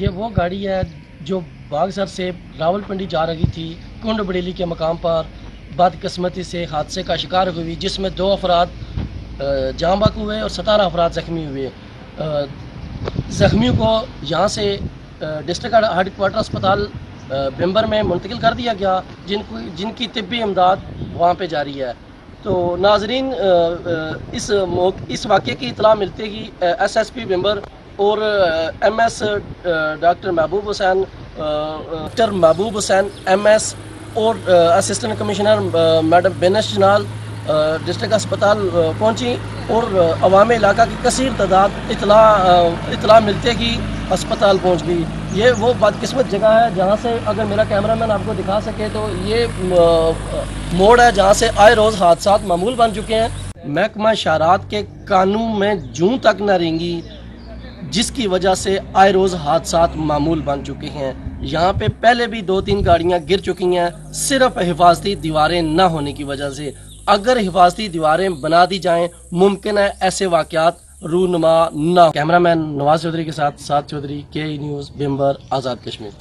یہ وہ گاڑی ہے جو باغسر سے راولپنڈی جا رہی تھی، کنڈ بڑیلی کے مقام پر بدقسمتی سے حادثے کا شکار ہوئی، جس میں 2 افراد جاں بحق ہوئے اور 17 افراد زخمی ہوئے۔ زخمیوں کو یہاں سے ڈسٹرکٹ ہیڈ کوارٹر اسپتال بمبر میں منتقل کر دیا گیا، جن کی طبی امداد وہاں پہ جاری ہے۔ تو ناظرین، اس واقعے کی اطلاع ملتے ہی ایس پی بمبر اور M S doctor Mehboob Hussain M S اور اسسٹنٹ کمشنر میڈم بینش جنال ڈسٹرکٹ اسپتال پہنچی اور عوام علاقہ کی کثیر تعداد اطلاع ملتے ہی اسپتال پہنچ گئی۔ یہ وہ بدقسمت جگہ ہے جہاں سے، اگر میرا کیمرہ مین آپ کو دکھا سکے تو، یہ موڑ ہے جہاں سے آئے روز حادثات معمول بن چکے ہیں۔ محکمہ شاہراہات کے قانون میں جوں تک نہ رینگی، جس کی وجہ سے آئے روز حادثات معمول بن چکے ہیں۔ یہاں پہ پہلے بھی 2-3 گاڑیاں گر چکی ہیں، صرف حفاظتی دیواریں نہ ہونے کی وجہ سے۔ اگر حفاظتی دیواریں بنا دی جائیں، ممکن ہے ایسے واقعات رونما نہ ہو۔ کیمرہ مین نواز چودھری کے ساتھ سعد چودھری، کے ای نیوز، بمبر، آزاد کشمیر۔